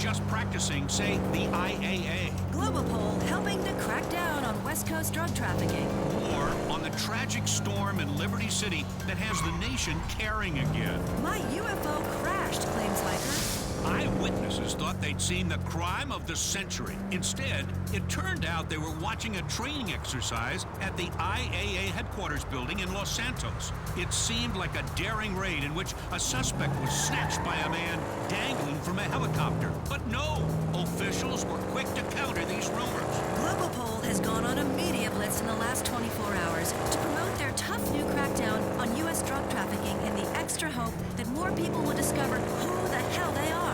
just practicing, say, the IAA. Global Poll helping to crack down on West Coast drug trafficking. Or on the tragic storm in Liberty City that has the nation caring again. My UFO crashed, claims hiker. Eyewitnesses thought they'd seen the crime of the century. Instead, it turned out they were watching a training exercise at the IAA headquarters building in Los Santos. It seemed like a daring raid in which a suspect was snatched by a man dangling from a helicopter. But no, officials were quick to counter these rumors. Global Poll has gone on a media blitz in the last 24 hours to promote their tough new crackdown on U.S. drug trafficking in the extra hope that more people will discover who the hell they are.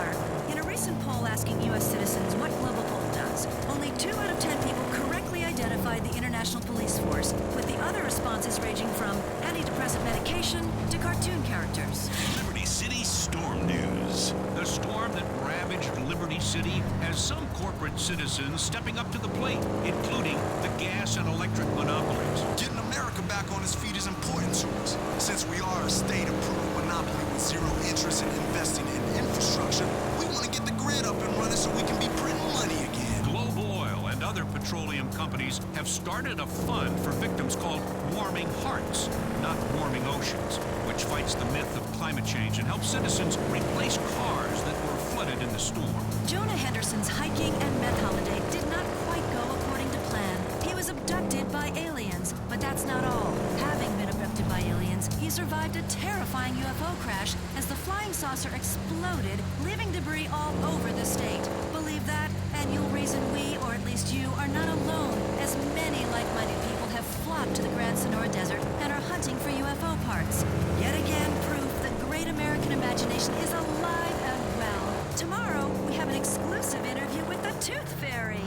In a recent poll asking U.S. citizens what Global Poll does, only 2 out of 10 people correctly identified the International Police Force, with the other responses ranging from antidepressant medication to cartoon characters. Liberty City Storm News. The storm that ravaged Liberty City has some corporate citizens stepping up to the plate, including the gas and electric monopolies. Getting America back on its feet is important to us. Since we are a state-approved monopoly with zero interest in investing in infrastructure, we want to get the grid up and running so we can be printing money again. Global Oil and other petroleum companies have started a fund for victims called Warming Hearts, not Warming Oceans, which fights the myth of climate change and helps citizens replace cars that were flooded in the storm. Jonah Henderson's hiking and meth holiday did not quite go according to plan. He was abducted by aliens, but that's not all. Having been abducted by aliens, he survived a terrifying UFO crash as the flying saucer exploded, leaving debris all over the state. Believe that, and you'll reason we, or at least you, are not alone, as many like-minded people have flocked to the Grand Sonora Desert and are hunting for UFO parts. Yet again, proof the great American imagination is alive and well. Tomorrow, we have an exclusive interview with the Tooth Fairy.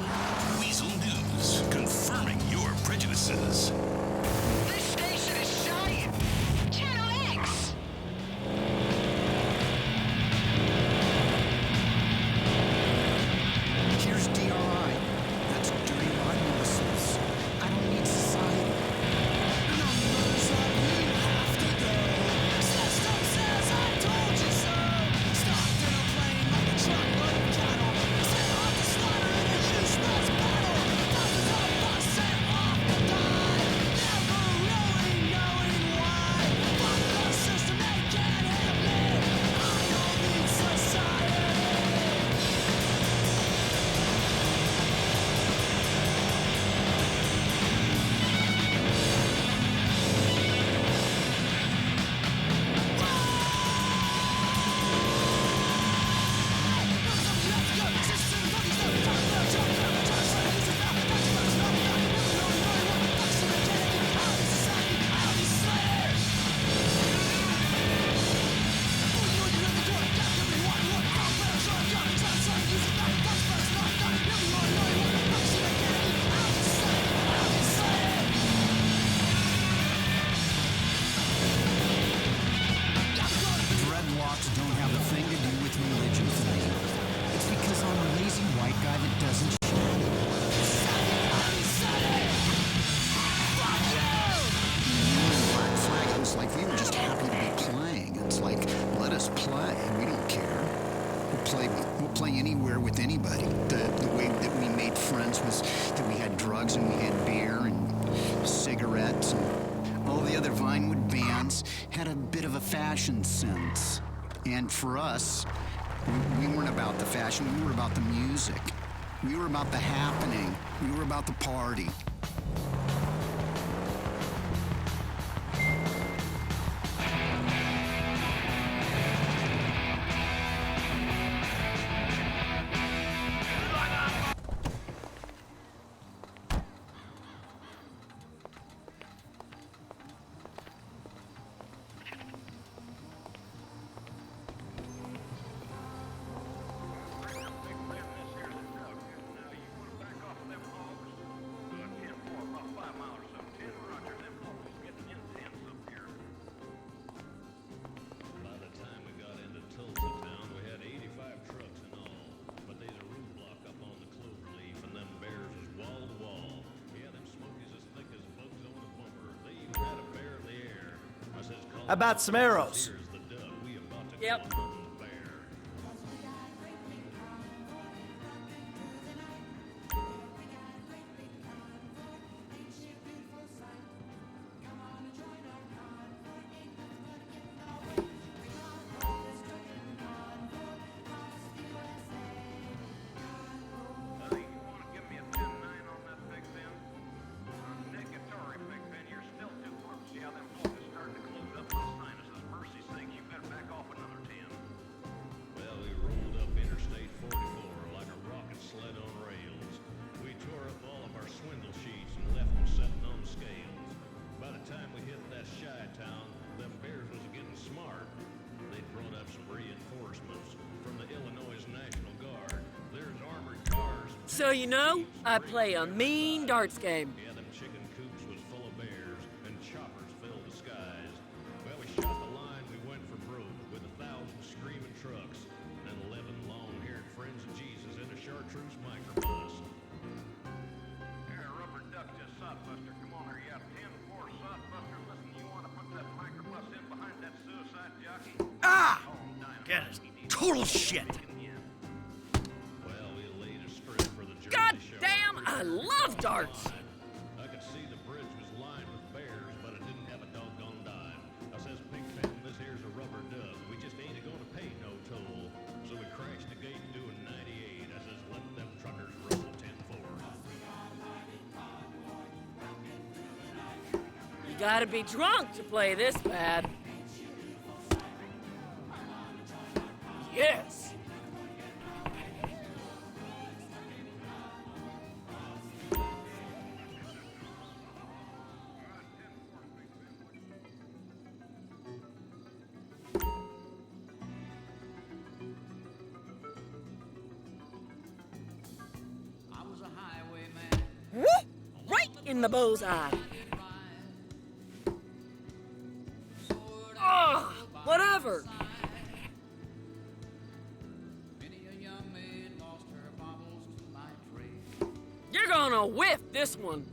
Weasel News, confirming your prejudices. This station is giant! Channel X! Here's DRI. That's dirty rhyme whistles. I don't need society. Numbers up, you have to go. System says I told you so. Stopped in a plane like a truckload of cattle. Set off the slaughter in a useless battle. Thousands of us set off to die. Never really knowing why. Fuck the system, they can't have me. I don't need society. Dreadlocks don't have a thing to do with religion for me. It's because I'm a lazy white guy that doesn't shit. Black Flag, it was like we were just happy to be playing. It's like, let us play. We don't care. We'll play anywhere with anybody. The way that we made friends was that we had drugs and we had beer and cigarettes, and all the other Vinewood bands had a bit of a fashion sense. And for us, we weren't about the fashion, we were about the music. We were about the happening. We were about the party. How about some arrows? Yep. so you know, I play a mean darts game. Yeah, them chicken coops was full of bears, and choppers filled the skies. Well, we shot the line, we went for broke, with 1,000 screaming trucks, and 11 long-haired friends of Jesus in a chartreuse microbus. Here, rubber duck to sodbuster. Come on there, you got 10-4 sodbuster. Listen, you want to put that microbus in behind that suicide jockey? Ah! Get it. Total shit. Well, we laid a strip for the Jersey God Shore. damn, I love darts! I could see the bridge was lined with bears, but it didn't have a doggone dime. I says, Pigpen, this here's a rubber duck. We just ain't gonna pay no toll. So we crashed the gate doing 98. I says, let them truckers roll 10-4. You gotta be drunk to play this bad. Yes! Woo! Right in the bullseye. Ugh, whatever. You're gonna whiff this one.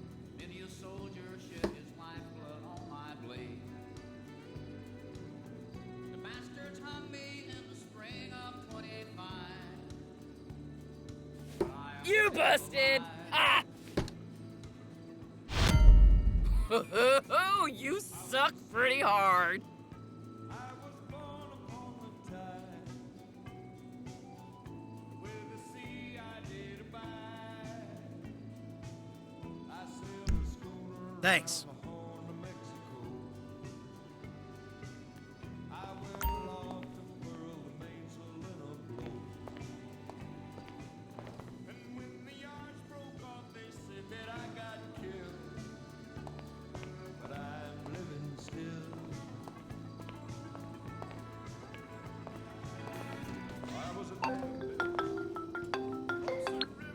You busted! Ah! You suck pretty hard. Thanks.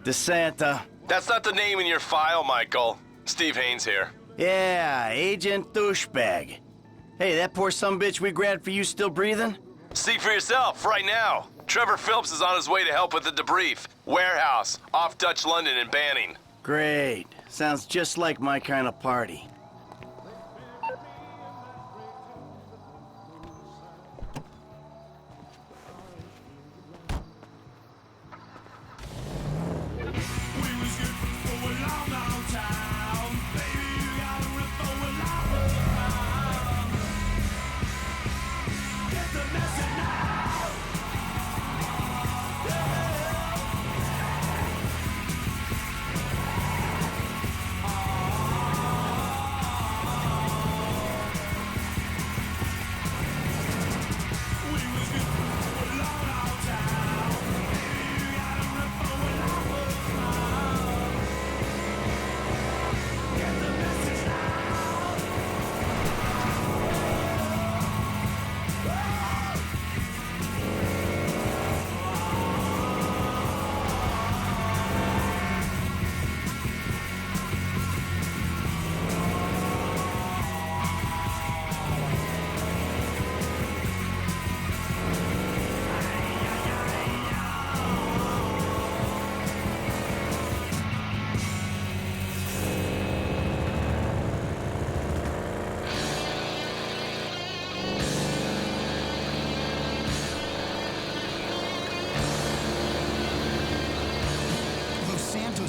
DeSanta. That's not the name in your file, Michael. Steve Haynes here. Yeah, Agent Douchebag. Hey, that poor sumbitch we grabbed for you still breathing? See for yourself, right now. Trevor Phillips is on his way to help with the debrief. Warehouse, off Dutch London and Banning. Great. Sounds just like my kind of party.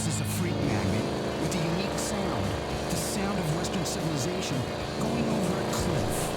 Is a freak magnet with a unique sound, the sound of Western civilization going over a cliff.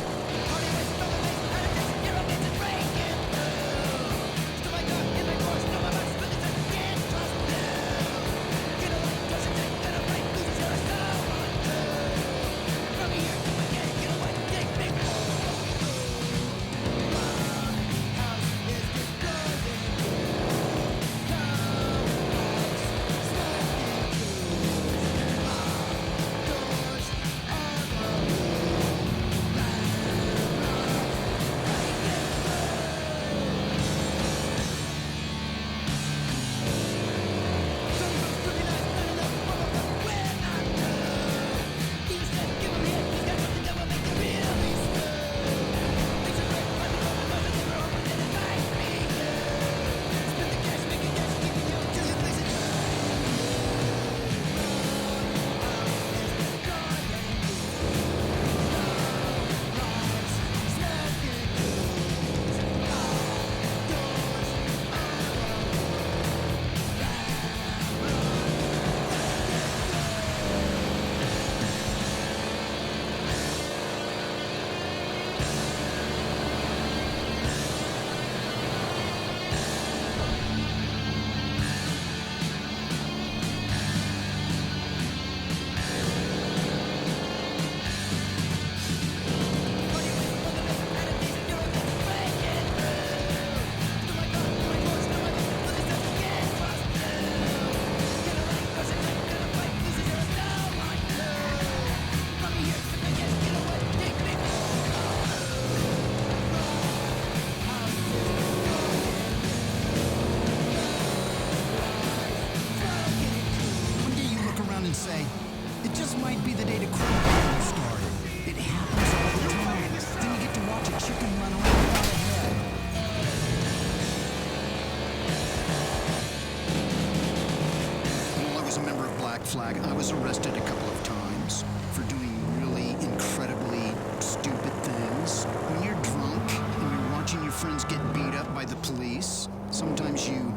Flag, I was arrested a couple of times for doing really incredibly stupid things. When you're drunk and you're watching your friends get beat up by the police, sometimes you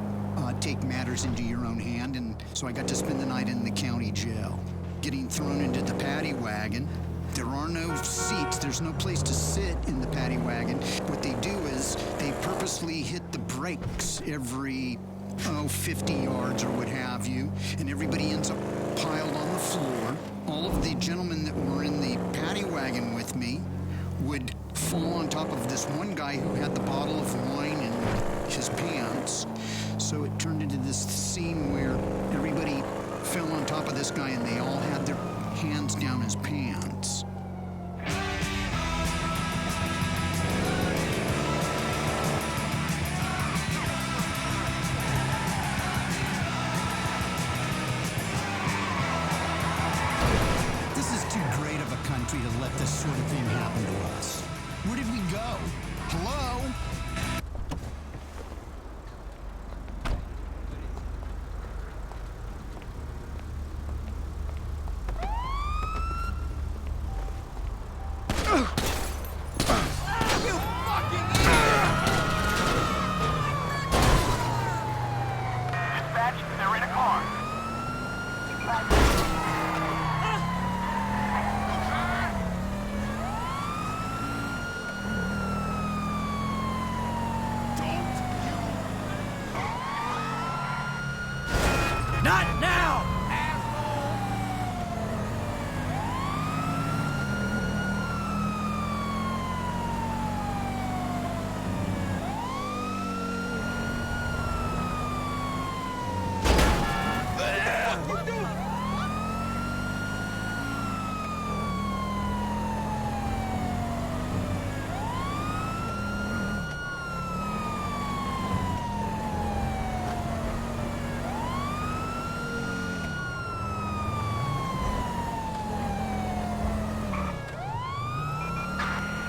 take matters into your own hand, and so I got to spend the night in the county jail. Getting thrown into the paddy wagon. There are no seats, there's no place to sit in the paddy wagon. What they do is they purposely hit the brakes every 50 yards or what have you, and everybody ends up piled on the floor. All of the gentlemen that were in the paddy wagon with me would fall on top of this one guy who had the bottle of wine in his pants. So it turned into this scene where everybody fell on top of this guy and they all had their hands down his pants. This is too great of a country to let this sort of thing happen to us. Where did we go? Hello? They're in a car. Not now!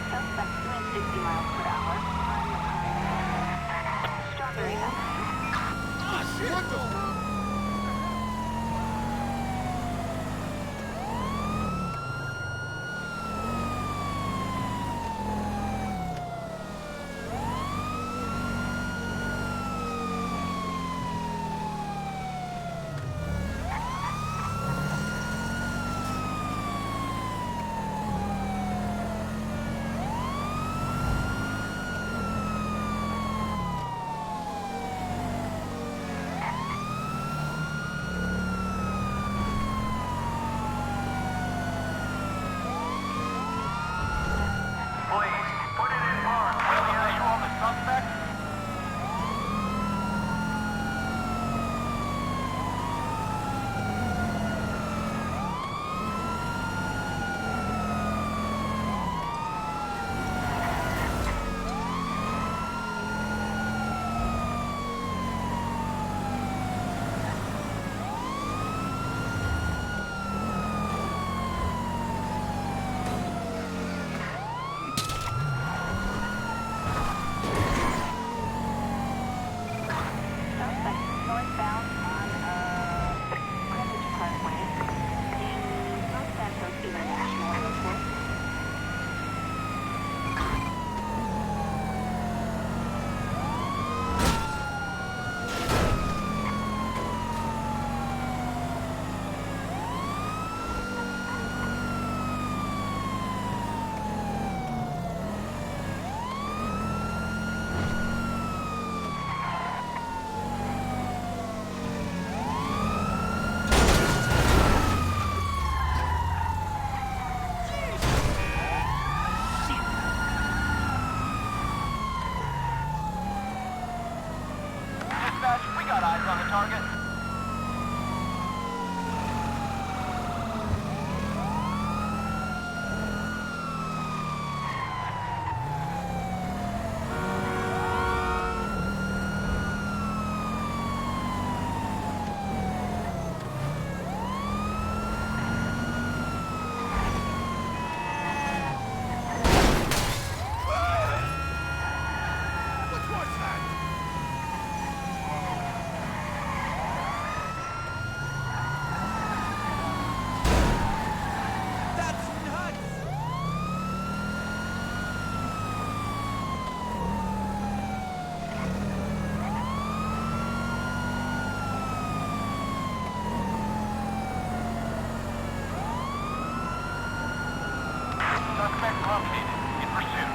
Suspect doing 60 miles per hour on Strawberry Avenue. Suspect located. In pursuit.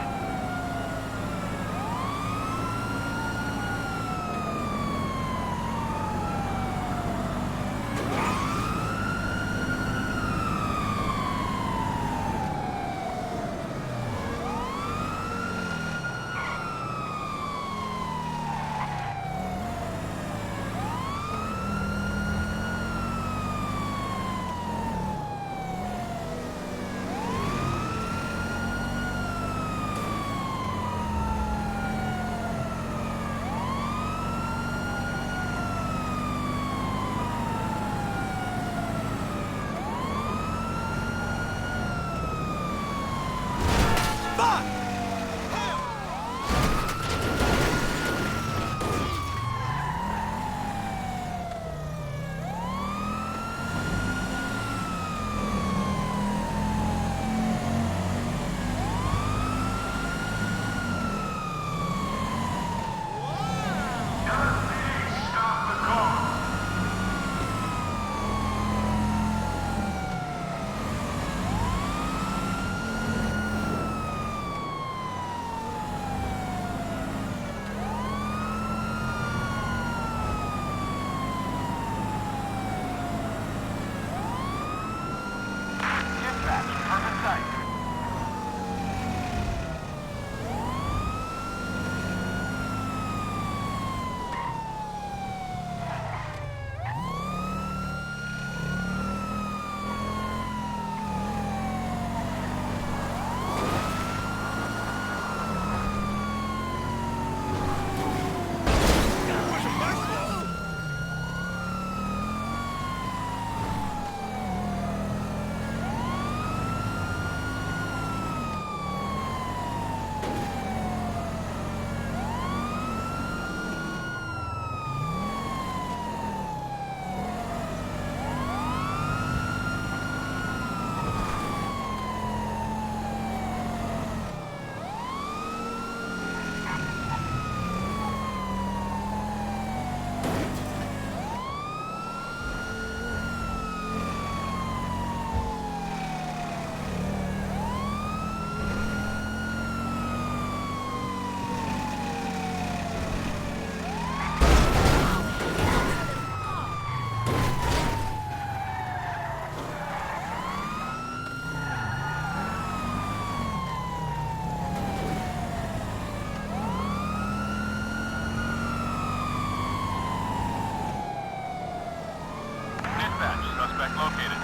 Suspect located.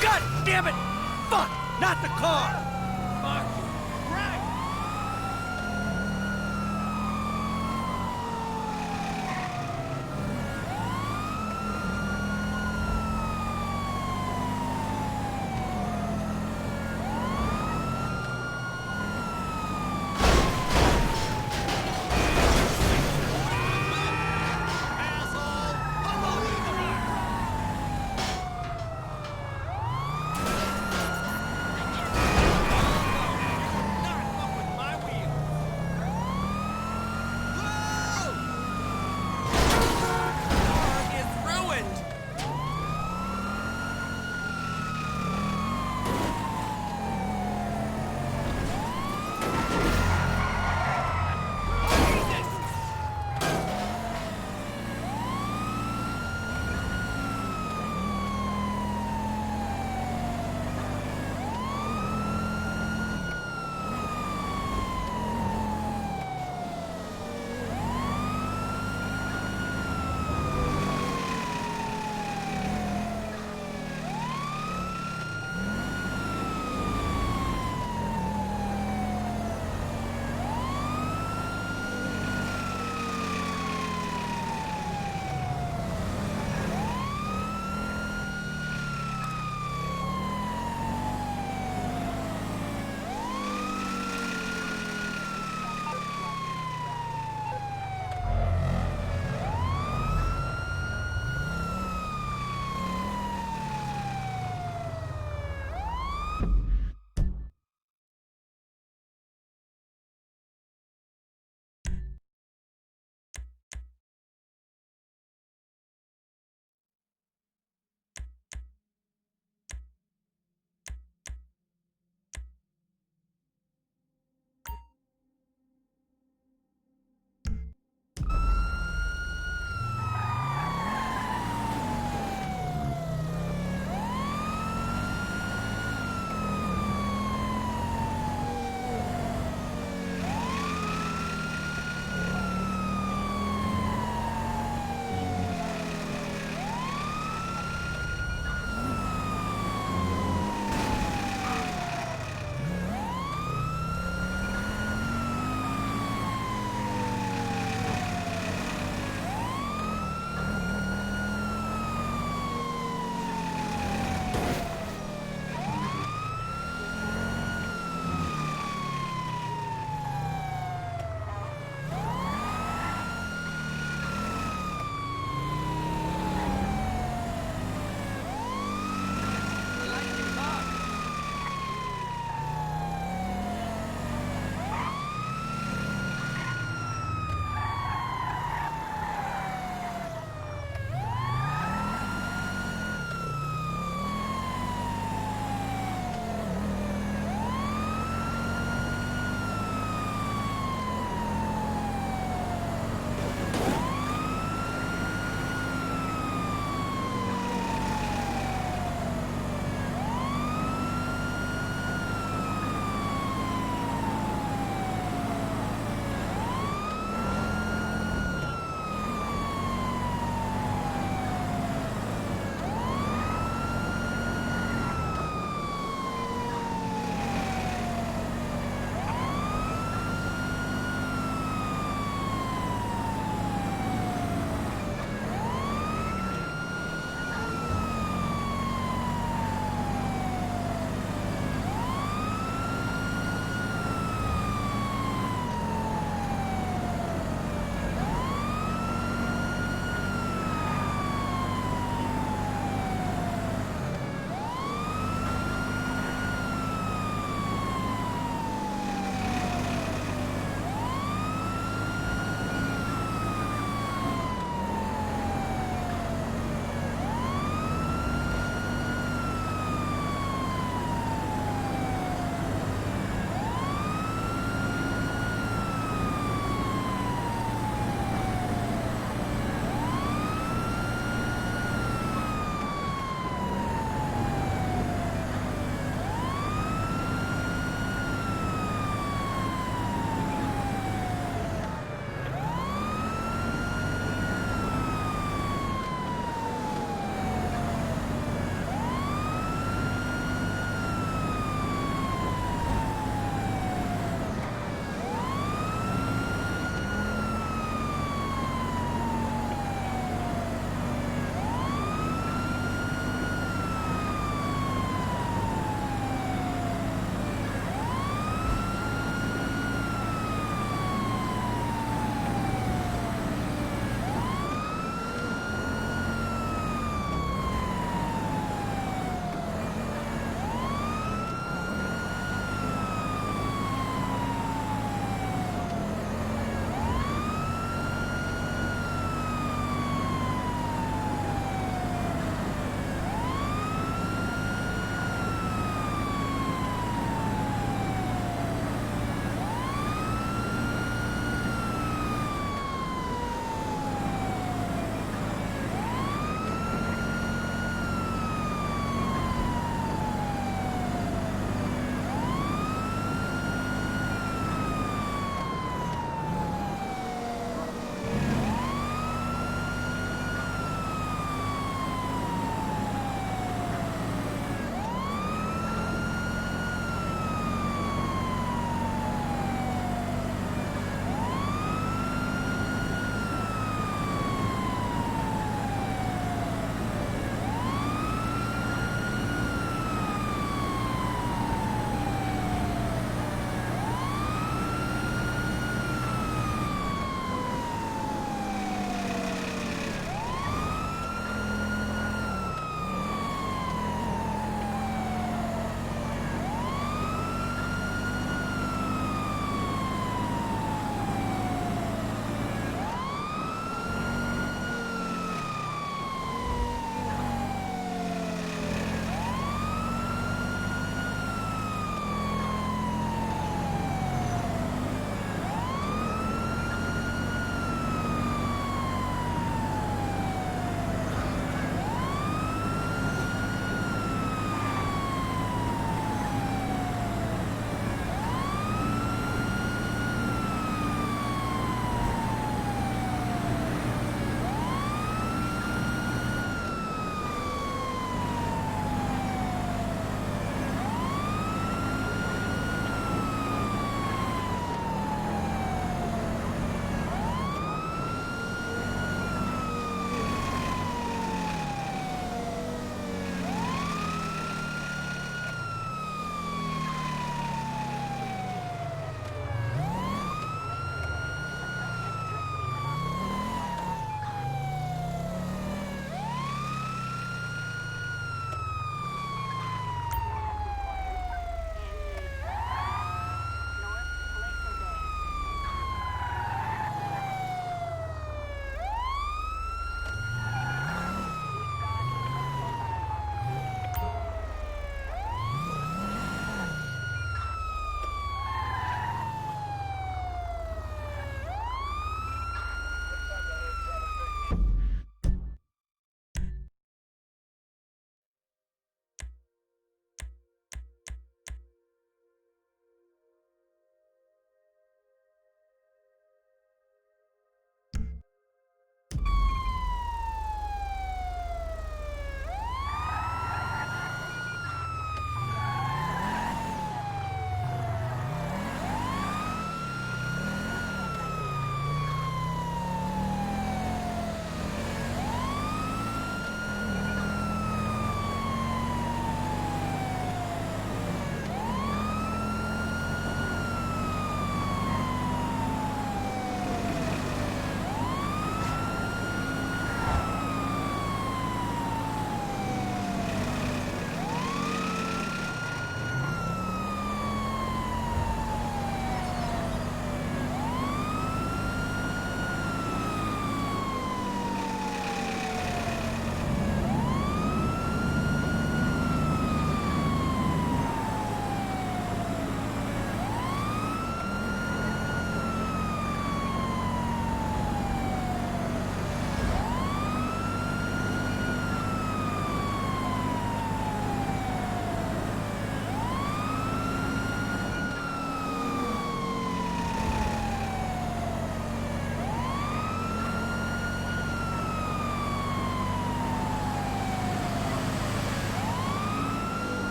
God damn it! Fuck! Not the car! Fuck! Right!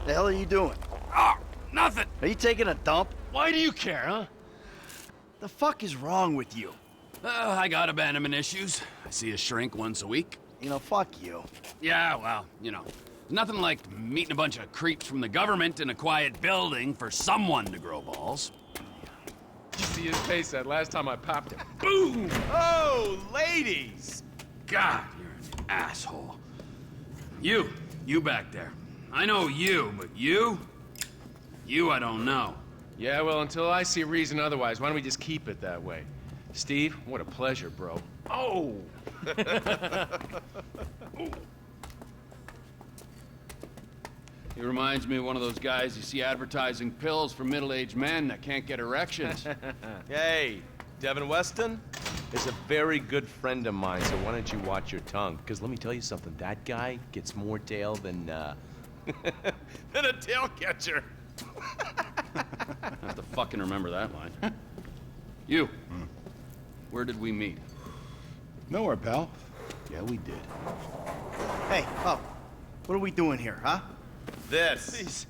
The hell are you doing? Oh, nothing. Are you taking a dump? Why do you care, huh? The fuck is wrong with you? I got abandonment issues. I see a shrink once a week. You know, fuck you. Yeah, well, nothing like meeting a bunch of creeps from the government in a quiet building for someone to grow balls. You see his face that last time I popped him. Boom! Oh, ladies! God, you're an asshole. You back there. I know you, but you I don't know. Yeah, well, until I see reason otherwise, why don't we just keep it that way? Steve, what a pleasure, bro. Oh! He reminds me of one of those guys you see advertising pills for middle-aged men that can't get erections. Hey, Devin Weston is a very good friend of mine, so why don't you watch your tongue? Because let me tell you something, that guy gets more tail than, than a tail catcher. I have to fucking remember that line. You. Where did we meet? Nowhere, pal. Yeah, we did. Hey, oh, what are we doing here, huh? This. Please,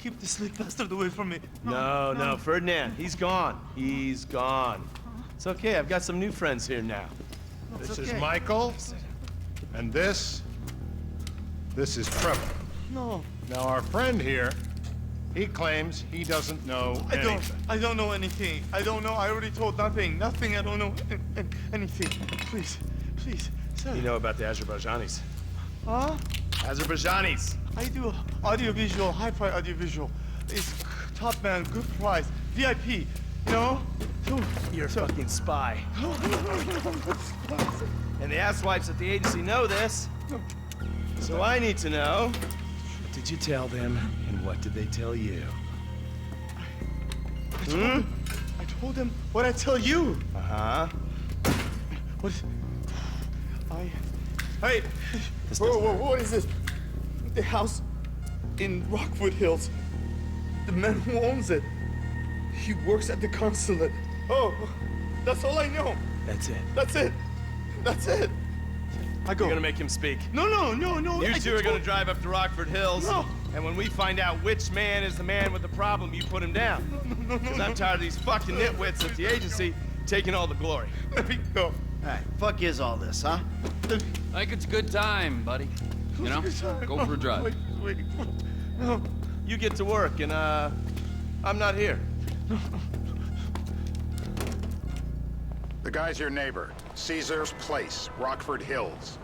keep this sleep bastard away from me. No, Ferdinand, he's gone. He's gone. It's okay, I've got some new friends here now. This is Michael, and this is Trevor. No. Now, our friend here, he claims he doesn't know anything. I don't know anything. I don't know. I already told nothing. Nothing. I don't know anything. Please, sir. You know about the Azerbaijanis? Huh? Azerbaijanis. I do audiovisual, high-price audiovisual. It's top man, good price, VIP. You know? You're a fucking spy. And the asswipes at the agency know this. So I need to know, what did you tell them, and what did they tell you? I told them what I tell you. Uh-huh. What is... Hey! Whoa, what is this? The house in Rockwood Hills. The man who owns it. He works at the consulate. Oh, that's all I know. That's it. That's it. I go. You're gonna make him speak. No. You two are gonna drive up to Rockford Hills. No. And when we find out which man is the man with the problem, you put him down. No. Because I'm tired of these fucking nitwits at the agency taking all the glory. Let me go. All right, fuck is all this, huh? I think it's a good time, buddy. You know? Go for a drive. Wait. No. You get to work, and, I'm not here. The guy's your neighbor. Caesar's Place, Rockford Hills.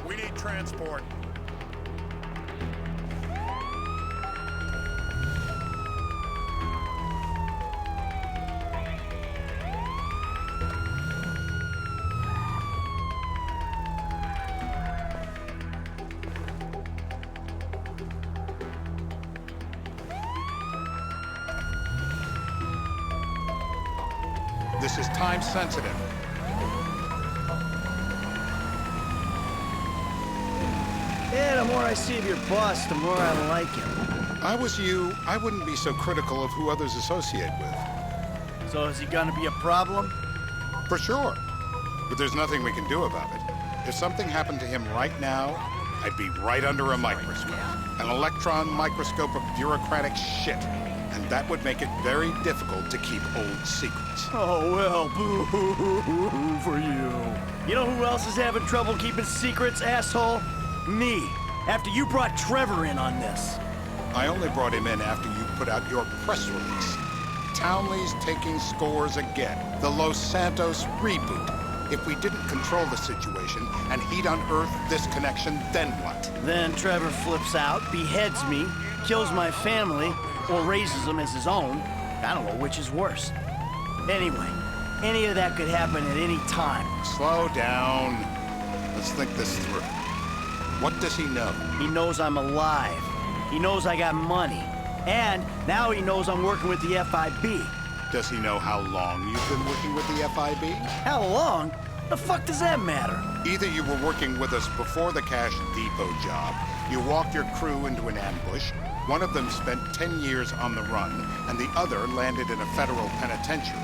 We need transport. This is time sensitive. Yeah, the more I see of your boss, the more I like him. I was you, I wouldn't be so critical of who others associate with. So is he gonna be a problem? For sure. But there's nothing we can do about it. If something happened to him right now, I'd be right under a microscope. An electron microscope of bureaucratic shit. And that would make it very difficult to keep old secrets. Oh, well, boo for you. You know who else is having trouble keeping secrets, asshole? Me. After you brought Trevor in on this. I only brought him in after you put out your press release. Townley's taking scores again. The Los Santos reboot. If we didn't control the situation and he'd unearthed this connection, then what? Then Trevor flips out, beheads me, kills my family, or raises them as his own. I don't know which is worse. Anyway, any of that could happen at any time. Slow down. Let's think this through. What does he know? He knows I'm alive. He knows I got money. And now he knows I'm working with the FIB. Does he know how long you've been working with the FIB? How long? The fuck does that matter? Either you were working with us before the Cash Depot job, you walked your crew into an ambush, one of them spent 10 years on the run, and the other landed in a federal penitentiary.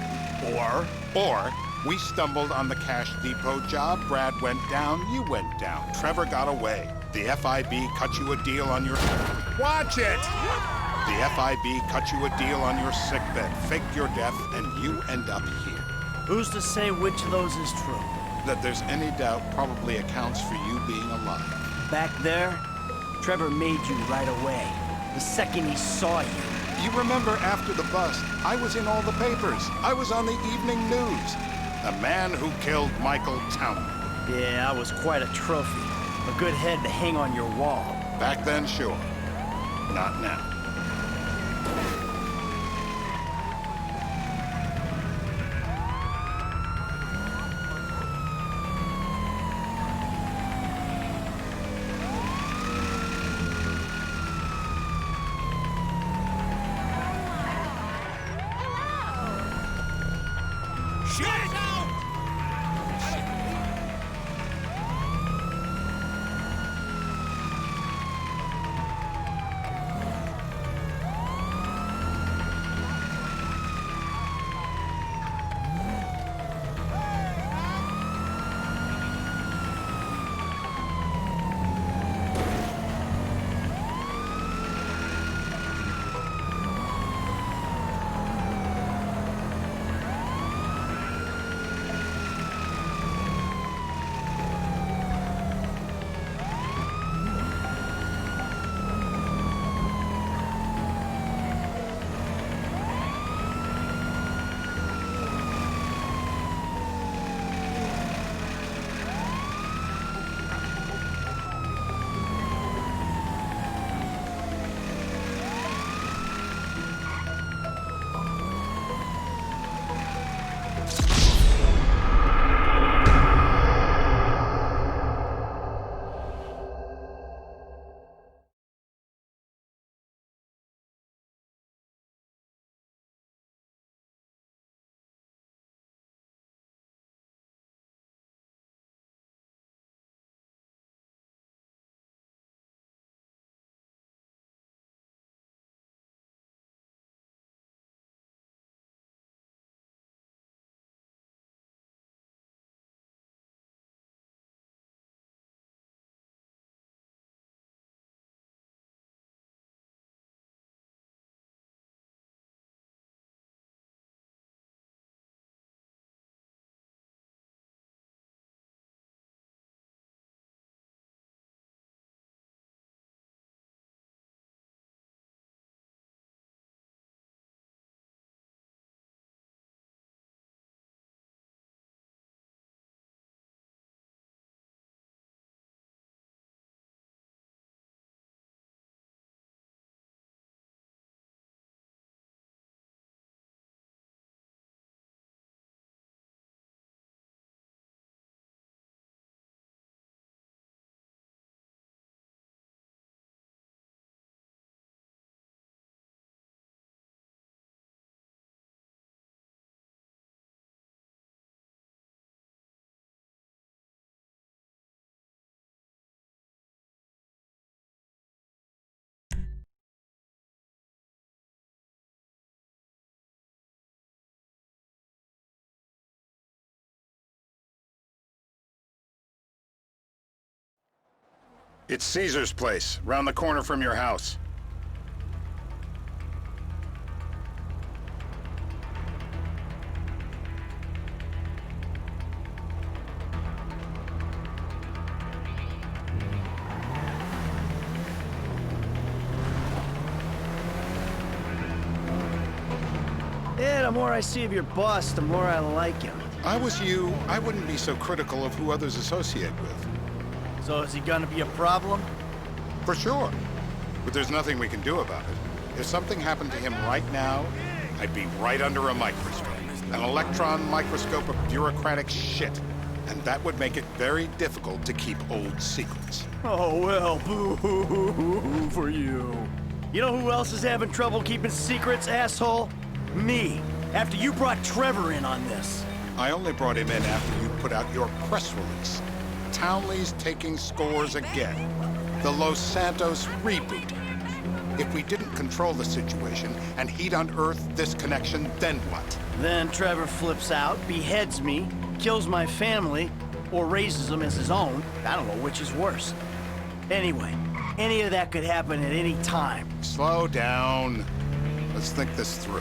Or we stumbled on the Cash Depot job, Brad went down, you went down. Trevor got away. The FIB cut you a deal on your... Watch it! The FIB cut you a deal on your sickbed, faked your death, and you end up here. Who's to say which of those is true? That there's any doubt probably accounts for you being alive. Back there, Trevor made you right away. The second he saw you. You remember after the bust, I was in all the papers. I was on the evening news. The man who killed Michael Townley. Yeah, I was quite a trophy. A good head to hang on your wall. Back then, sure. Not now. It's Caesar's place, round the corner from your house. Yeah, the more I see of your boss, the more I like him. I was you, I wouldn't be so critical of who others associate with. So is he gonna be a problem? For sure. But there's nothing we can do about it. If something happened to him right now, I'd be right under a microscope. An electron microscope of bureaucratic shit. And that would make it very difficult to keep old secrets. Oh, well, boo-hoo-hoo-hoo for you. You know who else is having trouble keeping secrets, asshole? Me. After you brought Trevor in on this. I only brought him in after you put out your press release. Townley's taking scores again. The Los Santos reboot. If we didn't control the situation and he'd unearthed this connection, then what? Then Trevor flips out, beheads me, kills my family, or raises them as his own. I don't know which is worse. Anyway, any of that could happen at any time. Slow down. Let's think this through.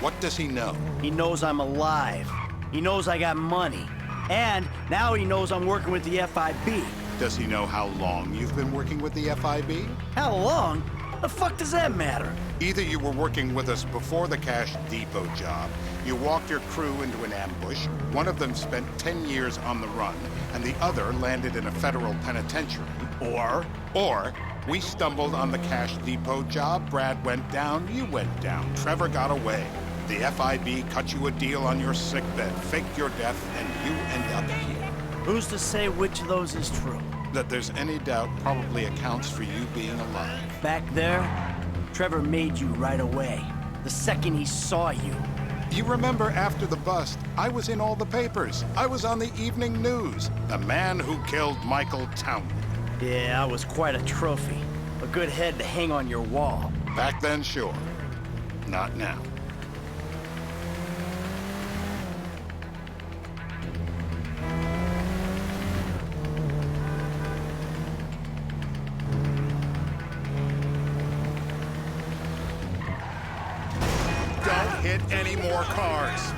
What does he know? He knows I'm alive. He knows I got money. And now he knows I'm working with the FIB. Does he know how long you've been working with the FIB? How long? The fuck does that matter? Either you were working with us before the Cash Depot job, you walked your crew into an ambush, one of them spent 10 years on the run, and the other landed in a federal penitentiary. Or we stumbled on the Cash Depot job, Brad went down, you went down, Trevor got away. The FIB cut you a deal on your sickbed, faked your death, and you end up here. Who's to say which of those is true? That there's any doubt probably accounts for you being alive. Back there, Trevor made you right away. The second he saw you. You remember after the bust, I was in all the papers. I was on the evening news. The man who killed Michael Townley. Yeah, I was quite a trophy. A good head to hang on your wall. Back then, sure. Not now. Don't hit any more cars.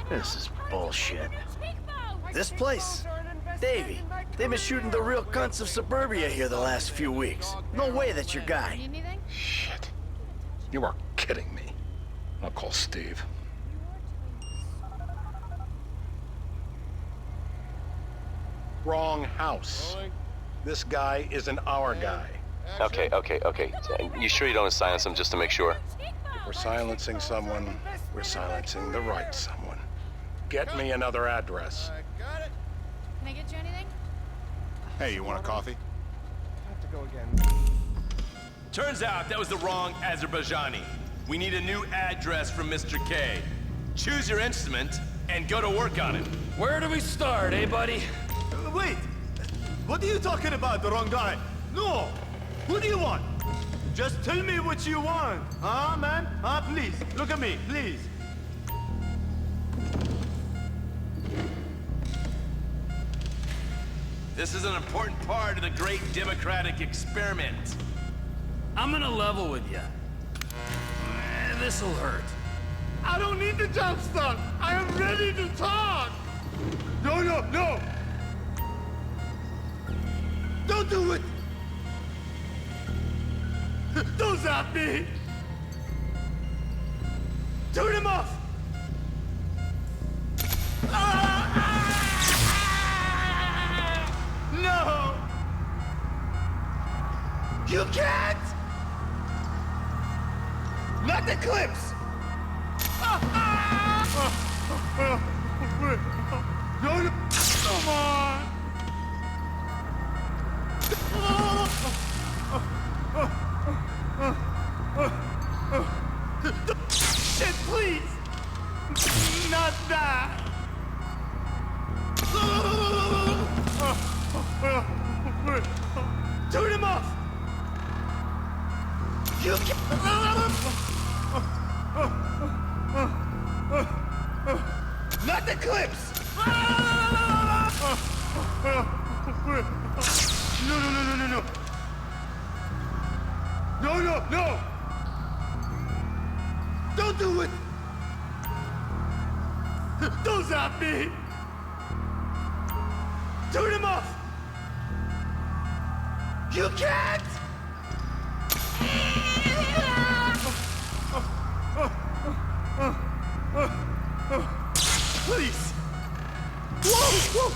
This is bullshit. This place? Davey, they've been shooting the real cunts of suburbia here the last few weeks. No way that's your guy. Shit. You are kidding me. I'll call Steve. Wrong house. This guy isn't our guy. Okay. You sure you don't silence him just to make sure? If we're silencing someone, we're silencing the right someone. Get me another address. Got it. Can I get you anything? Hey, you want a coffee? Have to go again. Turns out that was the wrong Azerbaijani. We need a new address from Mr. K. Choose your instrument and go to work on it. Where do we start, eh, buddy? Wait! What are you talking about, the wrong guy? No! Who do you want? Just tell me what you want. Huh, man? Huh, please. Look at me, please. This is an important part of the great democratic experiment. I'm gonna level with you. This'll hurt. I don't need the jump start. I am ready to talk. No. Don't do it. Don't zap me. Turn him off! No! You can't! Not the clips! No, no, come on! Shit, please! Not that! Turn him off! You not the clips! No, no, no, no, no, no! No, no, no! Don't do it! Don't zap me! Turn him off! You can't! Please! Whoa! Whoa!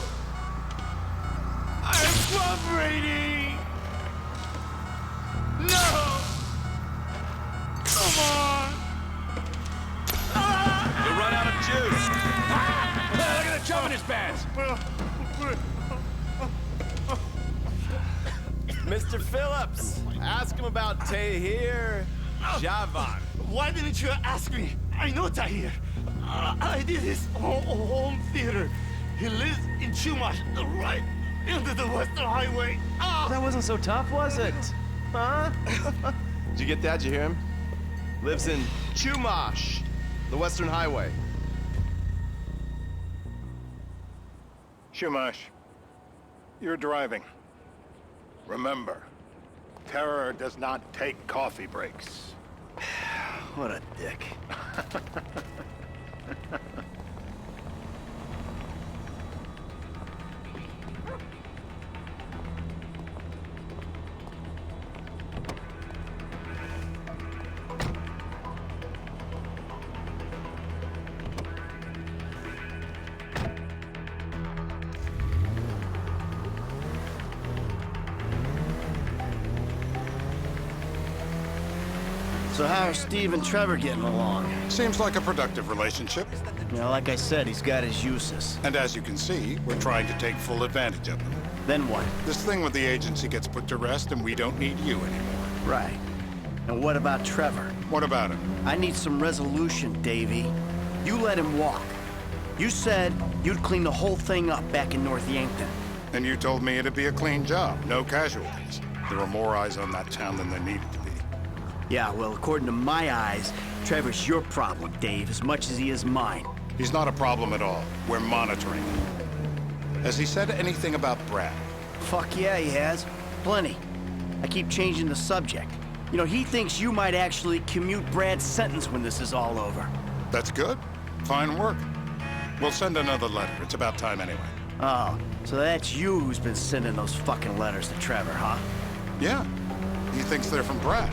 I'm cooperating! No! Come on! You run out of juice. Look at the chum in his pants. Mr. Phillips, ask him about Tahir Javan. Why didn't you ask me? I know Tahir. I did his home theater. He lives in Chumash, right into the Western Highway. That wasn't so tough, was it? Huh? Did you get that? Did you hear him? Lives in Chumash, the Western Highway. Shumash, you're driving. Remember, terror does not take coffee breaks. What a dick. So how are Steve and Trevor getting along? Seems like a productive relationship. You know, like I said, he's got his uses. And as you can see, we're trying to take full advantage of them. Then what? This thing with the agency gets put to rest and we don't need you anymore. Right. And what about Trevor? What about him? I need some resolution, Davey. You let him walk. You said you'd clean the whole thing up back in North Yankton. And you told me it'd be a clean job, no casualties. There were more eyes on that town than there needed to be. Yeah, well, according to my eyes, Trevor's your problem, Dave, as much as he is mine. He's not a problem at all. We're monitoring him. Has he said anything about Brad? Fuck yeah, he has. Plenty. I keep changing the subject. You know, he thinks you might actually commute Brad's sentence when this is all over. That's good. Fine work. We'll send another letter. It's about time anyway. Oh, so that's you who's been sending those fucking letters to Trevor, huh? Yeah. He thinks they're from Brad,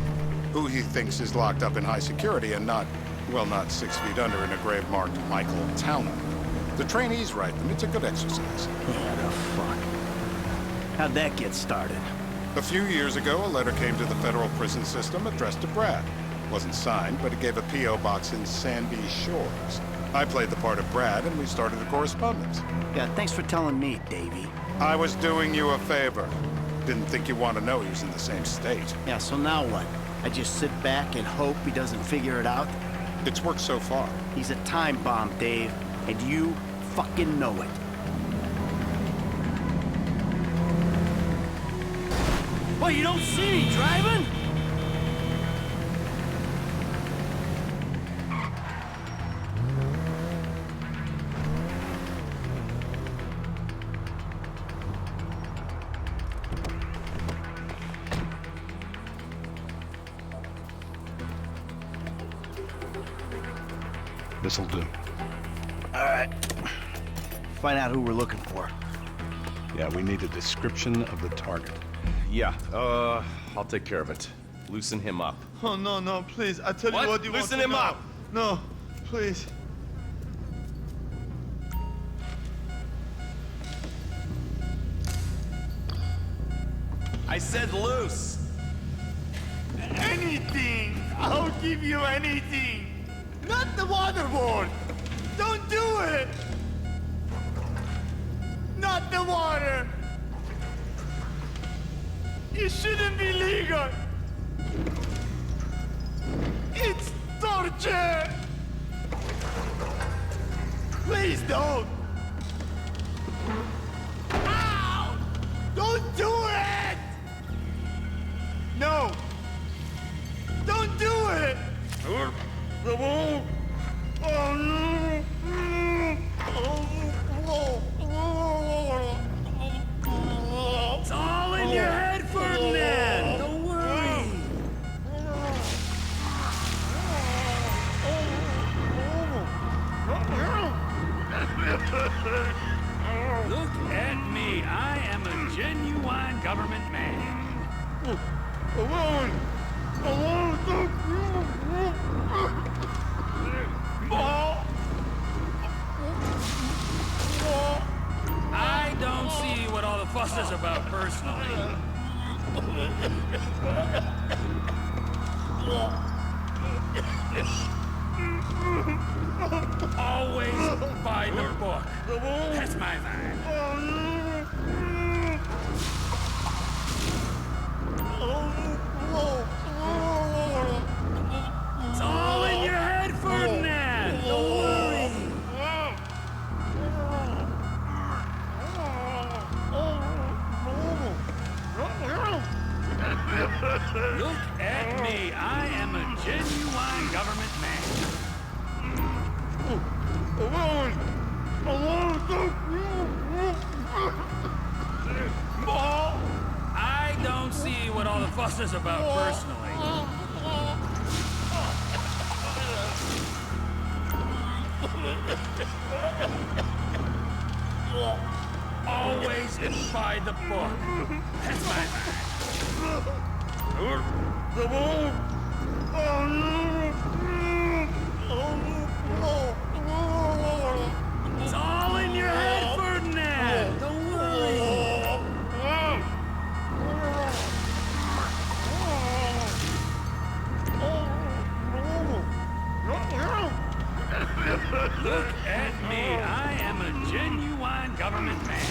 who he thinks is locked up in high security and not, well, not 6 feet under in a grave marked Michael Towner. The trainees write them. It's a good exercise. Yeah, the fuck. How'd that get started? A few years ago, a letter came to the federal prison system addressed to Brad. Wasn't signed, but it gave a P.O. box in Sandy Shores. I played the part of Brad, and we started a correspondence. Yeah, thanks for telling me, Davey. I was doing you a favor. Didn't think you want to know he was in the same state. Yeah, so now what? I just sit back and hope he doesn't figure it out? It's worked so far. He's a time bomb, Dave, and you fucking know it. What, you don't see me driving? This'll do. All right. Find out who we're looking for. Yeah, we need a description of the target. Yeah, I'll take care of it. Loosen him up. Oh, no, no, please. I tell What? you what you Loosen want to him know. up. No, Please. I said loose. Anything! I'll give you anything! Not the waterboard! Don't do it! Not the water! It shouldn't be legal! It's torture! Please don't! Ow! Don't do it! No! Don't do it! The wall! Oh no! It's all in your head, Ferdinand! Don't worry! Look at me. I am a genuine government man. Alone! Alone! I don't see what all the fuss is about personally. Always by the book. That's my vibe. It's all in your head, Ferdinand. Don't worry. Look at me. I am a genuine government man. Alone! I don't see what all the fuss is about personally. Always by the book. That's my vibe. The wall! It's all in your head, Ferdinand. Don't worry. Look at me. I am a genuine government man.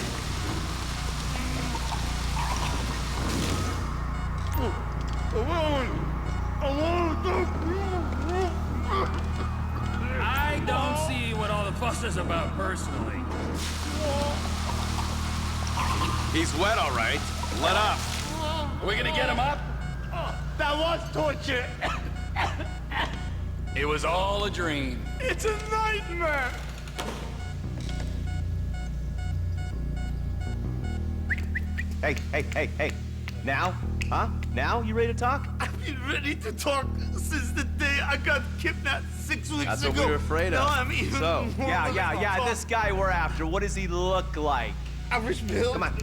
I don't see what all the fuss is about personally. He's wet, all right. Let up. Are we gonna get him up? That was torture! It was all a dream. It's a nightmare! Hey. Now? Huh? Now? You ready to talk? I've been ready to talk since the day I got kidnapped 6 weeks That's ago. what we were afraid of. No, I'm even So, more yeah, this guy we're after, what does he look like? Average build. Come on.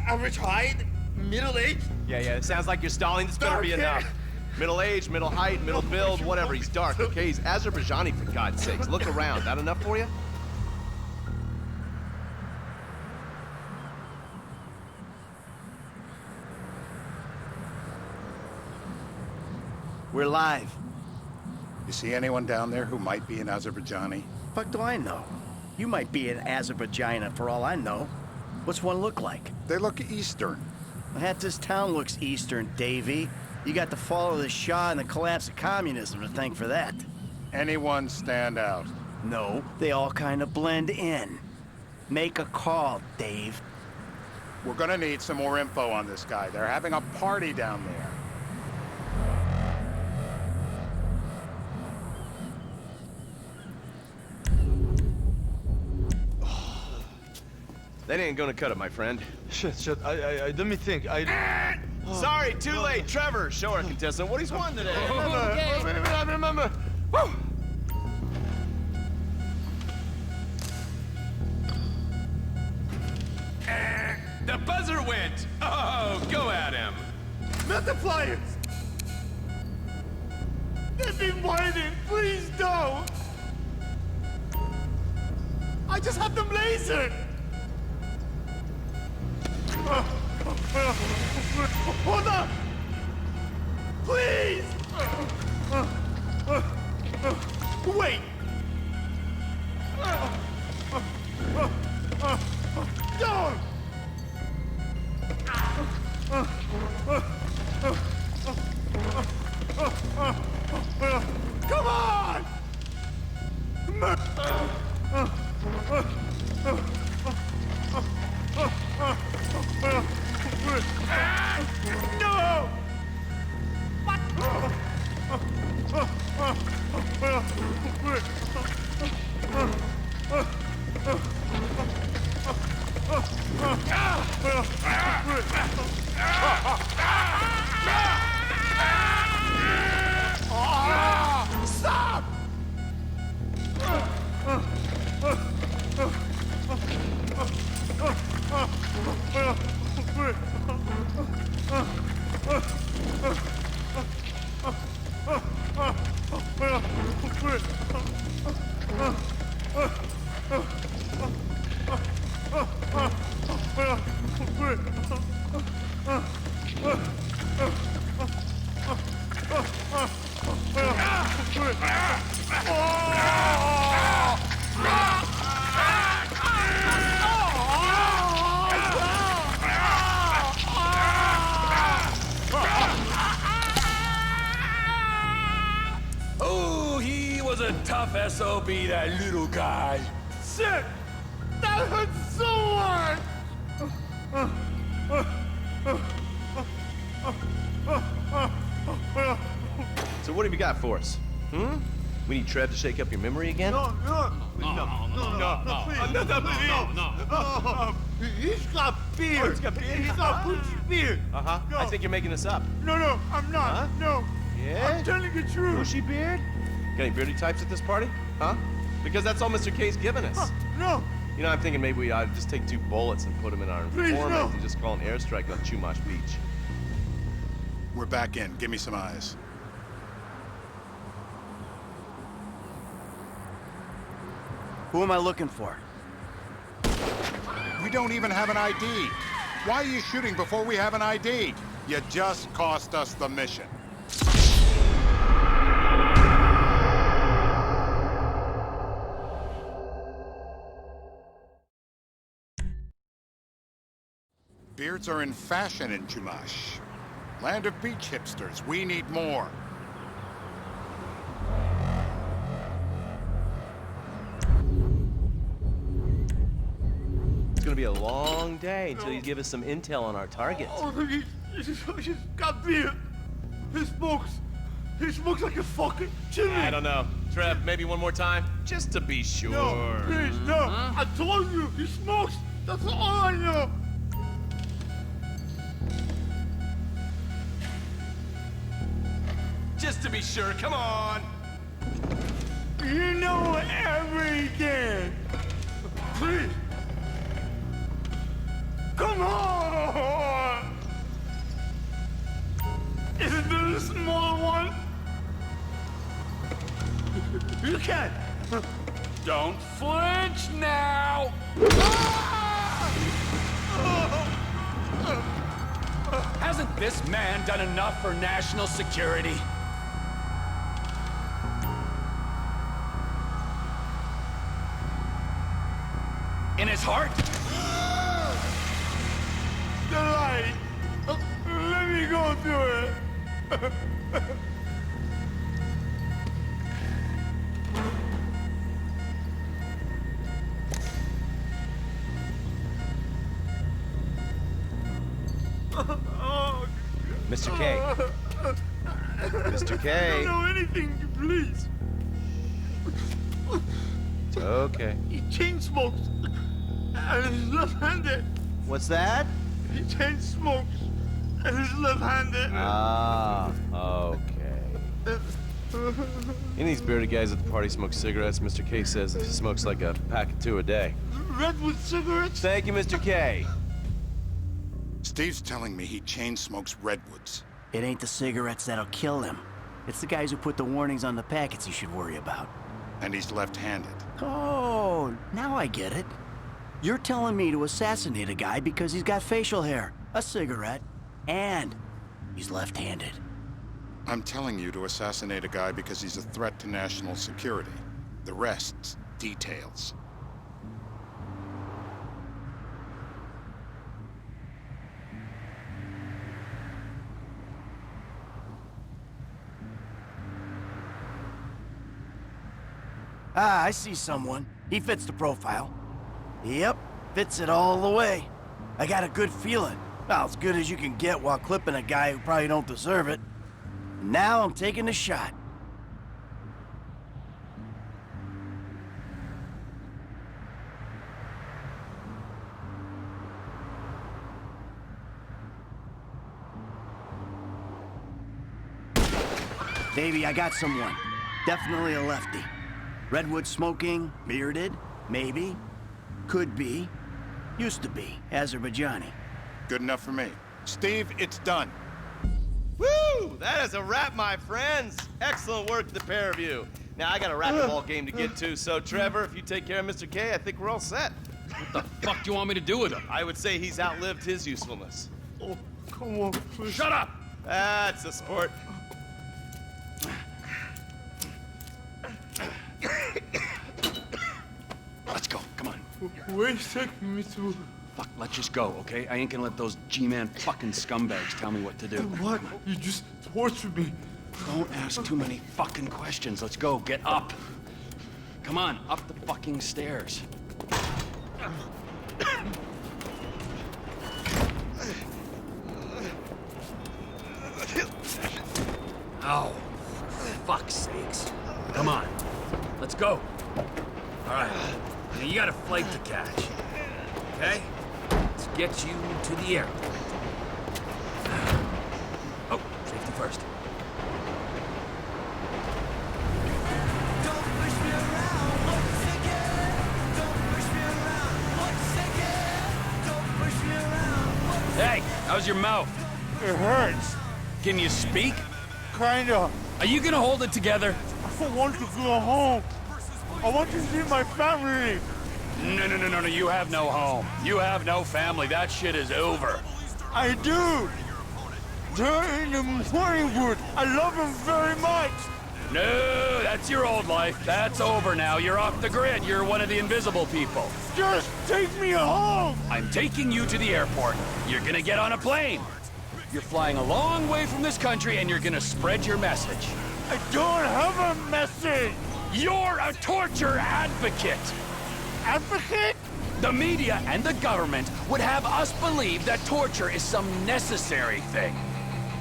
Average height. Middle age. Yeah, it sounds like you're stalling. This better be Dark hair. enough. Middle age, middle height, middle build, whatever. He's dark, okay? He's Azerbaijani, for God's sakes. Look around. That enough for you? We're live. You see anyone down there who might be an Azerbaijani? Fuck do I know? You might be an Azerbaijani for all I know. What's one look like? They look Eastern. Half this town looks Eastern, Davy. You got the fall of the Shah and the collapse of communism to thank for that. Anyone stand out? No, they all kind of blend in. Make a call, Dave. We're gonna need some more info on this guy. They're having a party down there. That ain't gonna cut it, my friend. Shit. Let me think. Sorry, too late. Trevor, show our contestant what he's won today. I remember. Woo! The buzzer went. Oh, go at him. Not the flyers! They've been waiting! Please don't! I just have them lasered! Hold on! Please! Wait! Don't! Come on! No! Stop! Oh, he was a tough SOB, that little guy. Shit! That hurts so hard! So what have you got for us? Hmm? We need Trev to shake up your memory again? No, he's got beard. He's got beard? He's got Gucci beard. Uh-huh. No. I think you're making this up. No, I'm not. Huh? No. Yeah? I'm telling the truth. Bushy beard? Got any beardy types at this party? Huh? Because that's all Mr. K's given us. No. You know, I'm thinking maybe we ought to just take 2 bullets and put them in our Please, informant no. and just call an airstrike on Chumash Beach. We're back in. Give me some eyes. Who am I looking for? We don't even have an ID. Why are you shooting before we have an ID? You just cost us the mission. Beards are in fashion in Chumash. Land of beach hipsters. We need more. It's gonna be a long day until you give us some intel on our target. Oh, he's got beard. He smokes like a fucking chimney. I don't know. Trev, maybe one more time? Just to be sure. No, please, no. Huh? I told you, he smokes. That's all I know. Just to be sure, come on! You know everything. Please. Come on! Isn't there a small one? You can. Don't flinch now! Hasn't this man done enough for national security? In his heart? The light. Let me go through it. Mr. K. Mr. K. I don't know anything, please. It's okay. He chain smokes. And he's left-handed. What's that? He chain smokes. And he's left-handed. Ah, okay. Any of these bearded guys at the party smoke cigarettes. Mr. K says he smokes like a pack of 2 a day. Redwood cigarettes? Thank you, Mr. K. Steve's telling me he chain smokes redwoods. It ain't the cigarettes that'll kill him. It's the guys who put the warnings on the packets you should worry about. and he's left-handed. Oh, now I get it. You're telling me to assassinate a guy because he's got facial hair, a cigarette, and he's left-handed. I'm telling you to assassinate a guy because he's a threat to national security. The rest's details. Ah, I see someone. He fits the profile. Yep, fits it all the way. I got a good feeling. Well, as good as you can get while clipping a guy who probably don't deserve it. And now I'm taking the shot. Baby, I got someone. Definitely a lefty. Redwood smoking, bearded, maybe. Could be. Used to be. Azerbaijani. Good enough for me. Steve, it's done. Woo! That is a wrap, my friends. Excellent work, the pair of you. Now, I got a racquetball game to get to, so Trevor, if you take care of Mr. K, I think we're all set. What the fuck do you want me to do with him? I would say he's outlived his usefulness. Oh, come on, please. Shut up! That's a sport. Let's go, come on. Where are you taking me to? Fuck, let's just go, okay? I ain't gonna let those G-Man fucking scumbags tell me what to do. What? You just tortured me. Don't ask too many fucking questions. Let's go, get up. Come on, up the fucking stairs. Oh, for fuck's sakes. Come on, let's go. All right, now you got a flight to catch, okay? Let's get you to the airport. Oh, safety first. Hey, how's your mouth? It hurts. Can you speak? Kinda. Are you gonna hold it together? I want to go home. I want to see my family. No, you have no home. You have no family. That shit is over. I do. They're in the Morningwood. I love them very much. No, that's your old life. That's over now. You're off the grid. You're one of the invisible people. Just take me home. I'm taking you to the airport. You're gonna get on a plane. You're flying a long way from this country and you're gonna spread your message. I don't have a message. You're a torture advocate. Advocate? The media and the government would have us believe that torture is some necessary thing.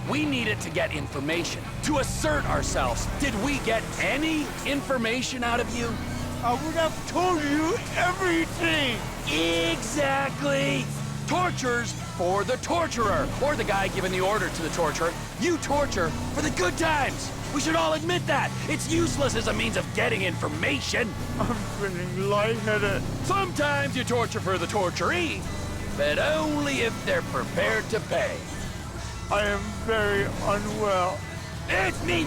We need it to get information, to assert ourselves. Did we get any information out of you? I would have told you everything. Exactly. Torture's for the torturer, or the guy giving the order to the torturer. You torture for the good times. We should all admit that. It's useless as a means of getting information. I'm feeling lightheaded. Sometimes you torture for the torturee, but only if they're prepared to pay. I am very unwell. It's me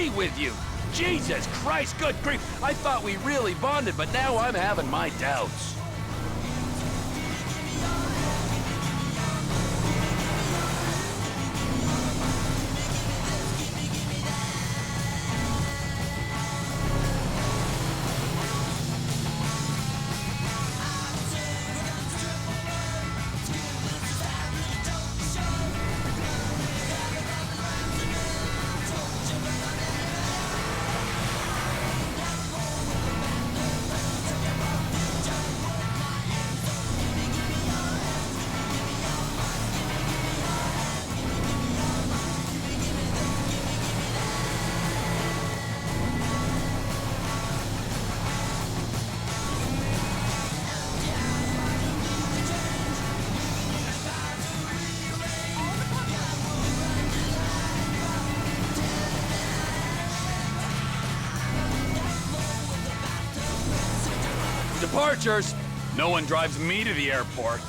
with you. Jesus Christ, good grief. I thought we really bonded, but now I'm having my doubts. Departures. No one drives me to the airport.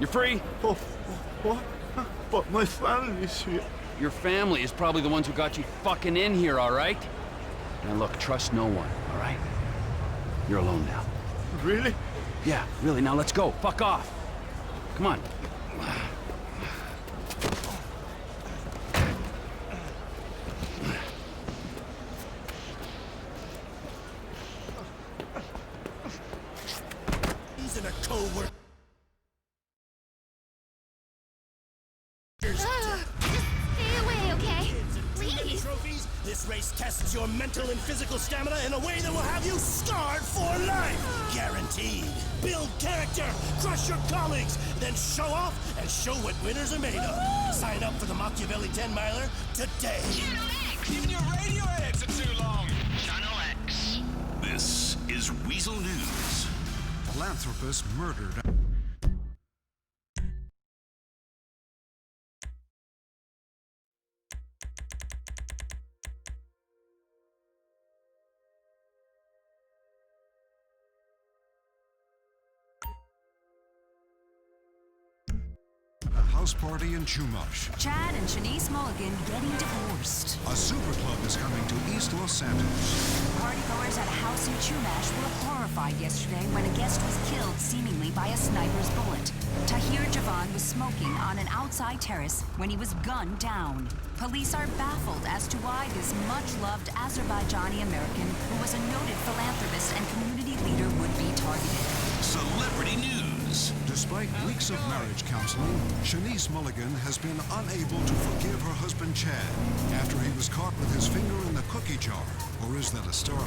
You free? Oh, what? But my family's here. Your family is probably the ones who got you fucking in here, all right? Now look, trust no one, all right? You're alone now. Really? Yeah, really. Now let's go. Fuck off. Come on. He's in a co-worker. Just stay away, okay? Please. Trophies, this race tests your mental and physical stamina in a way that will have you scarred for life. Guaranteed. Build character, crush your colleagues, then show off and show what winners are made of. Sign up for the Machiavelli 10-miler today. Channel X! Even your radio ads are too long. Channel X. This is Weasel News. Philanthropist murdered. House party in Chumash. Chad and Shanice Mulligan getting divorced. A super club is coming to East Los Santos. Partygoers at a house in Chumash were horrified yesterday when a guest was killed seemingly by a sniper's bullet. Tahir Javan was smoking on an outside terrace when he was gunned down. Police are baffled as to why this much-loved Azerbaijani American, who was a noted philanthropist and community leader, would be targeted. Celebrity news. Despite weeks of marriage counseling, Shanice Mulligan has been unable to forgive her husband Chad after he was caught with his finger in the cookie jar. Or is that a start?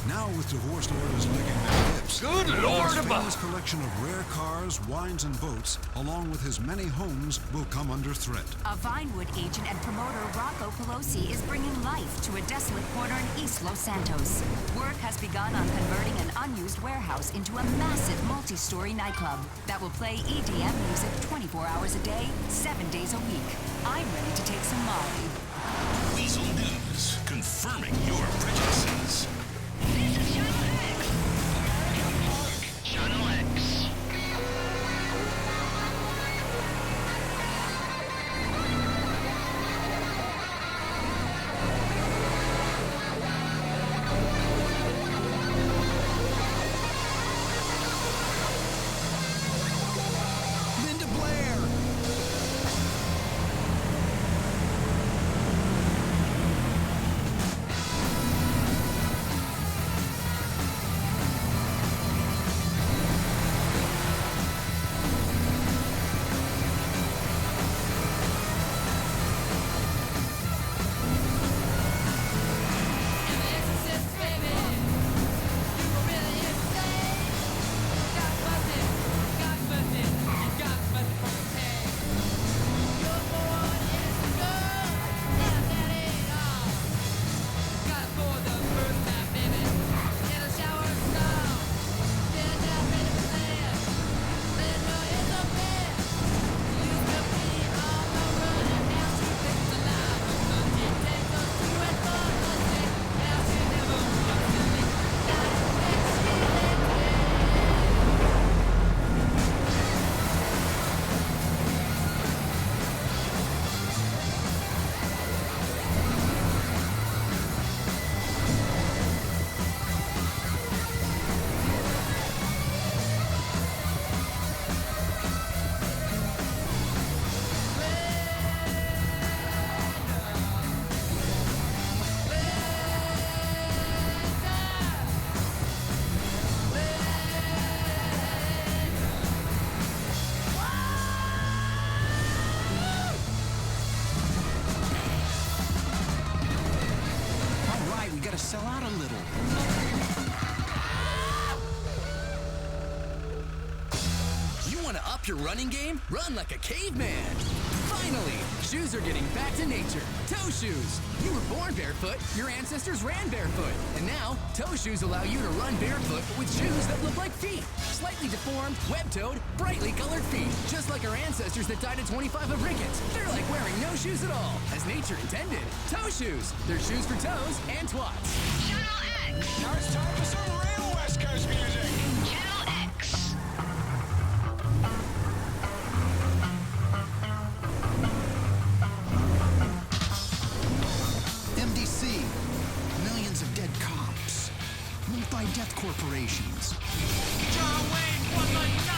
Now with divorce lawyers licking their lips, Good Lord his above! famous collection of rare cars, wines, and boats, along with his many homes, will come under threat. A Vinewood agent and promoter, Rocco Pelosi, is bringing life to a desolate corner in East Los Santos. Work has begun on converting an unused warehouse into a massive multi-story nightclub that will play EDM music 24 hours a day, 7 days a week. I'm ready to take some Molly. Weasel News, confirming your prejudices. This is Channel X. Channel X. Linda Blair. Sell out a little. You want to up your running game? Run like a caveman. Finally, shoes are getting back to nature. Toe shoes. You were born barefoot, your ancestors ran barefoot. And now, toe shoes allow you to run barefoot with shoes that look like feet. Slightly deformed, web-toed, brightly colored feet. Just like our ancestors that died at 25 of rickets. They're like wearing no shoes at all, as nature intended. Toe shoes. They're shoes for toes and twats. Channel X. Now it's time for some real West Coast music. Channel X. corporations. John Wayne was a